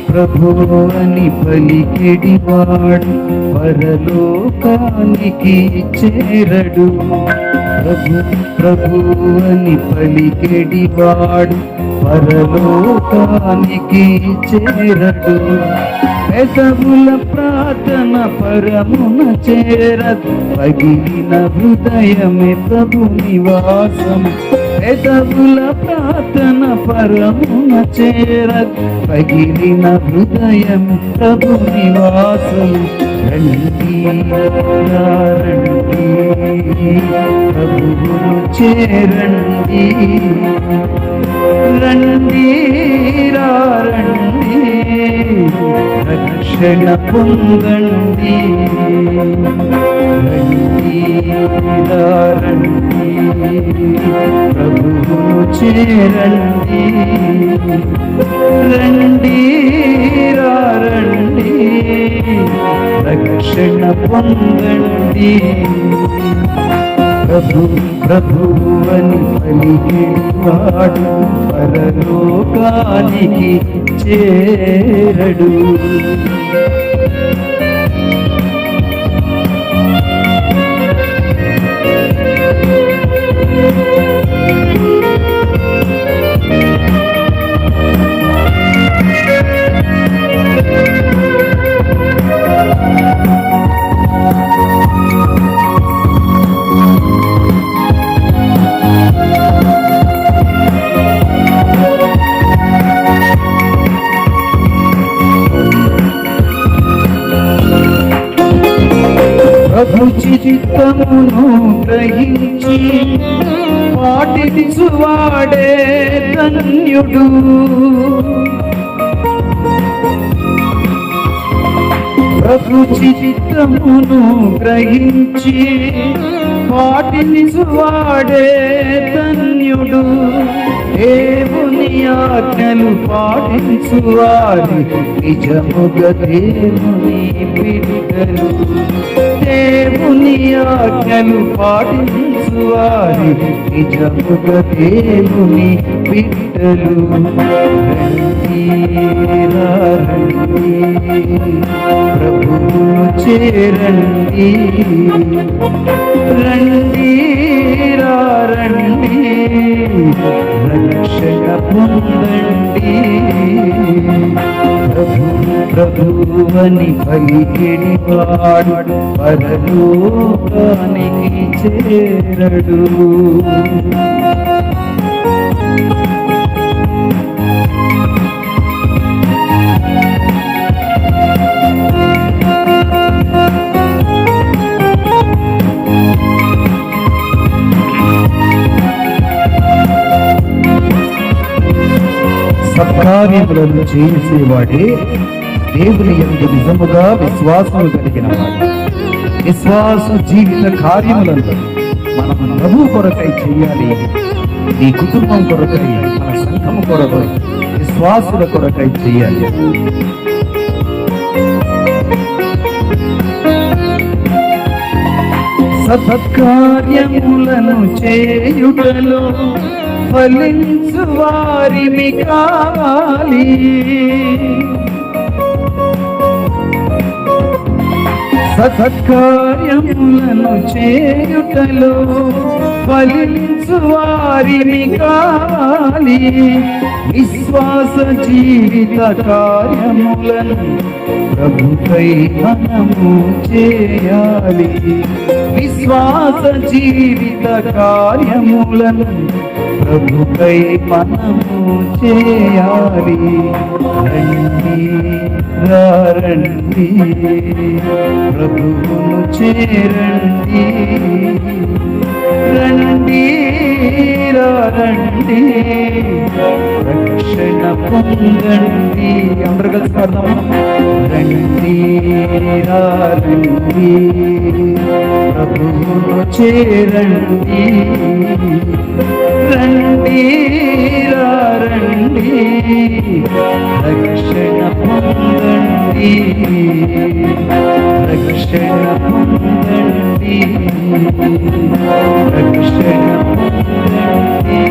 ప్రభు అని పలికెడివాడు పరలోకానికి చేరడు. ప్రభు అని పలికెడివాడు పరలోకానికి చేరడు. పెదవుల ప్రార్థన పరమున చేరదు, పగిలిన హృదయమే ప్రభు నివాసం. పెదవుల ప్రార్థన పరమున చేరదు, పగిలిన హృదయం ప్రభు నివాసం. రండి రండి ప్రభువును చేరండి, రండి రండి రక్షణ పొందండి. రండి రండి ప్రభువును చేరండి, రండి రండి రక్షణ పొందండి. ప్రభు అని పలికెడివాడు పరలోకానికి చేరడు. ప్రభు చిత్తమును గ్రహించి పాటించువాడే ధన్యుడు. ప్రభు చిత్తమును గ్రహించి పాటించువాడే ధన్యుడు. దేవుని ఆజ్ఞలు పాటించువారి నిజముగా దేవుని బిడ్డలు. దేవుని ఆజ్ఞలు పాటించువారి నిజముగా దేవుని బిడ్డలు. రండి రండి ప్రభువును చేరండి, రండి రండి రక్షణ పొందండి. ప్రభువని పలికెడివాడు పరలోకానికి చేరడు. సత్కార్యములను చేసేవాడే దేవుని యందు నిజముగా విశ్వాసము కలిగిన వాడు. విశ్వాస జీవిత కార్యములను మనం ప్రభు కొరకై చేయాలి. నీ కుటుంబం కొరకై, మన సంఘము కొరకై, విశ్వాసుల కొరకై చేయాలి. సత్కార్యములను చేయుటలో ఫలించు వారిని కావాలి. సత్కార్యములను చేయుటలో ఫలించు వారిని కావాలి. విశ్వాస జీవిత కార్యములను ప్రభుకై మనము చేయాలి. విశ్వాస జీవిత కార్యములను ప్రభుకై మనము చేయాలి. రండి రండి ప్రభువును చేరండి, రండి రండి రక్షణ పొందండి. అందరూ కలిసి పాడదాం. రండి రండి ప్రభువును చేరండి. రండి రండి రక్షణ పొందండి. రక్షణ పొందండి. రక్షణ పొందండి.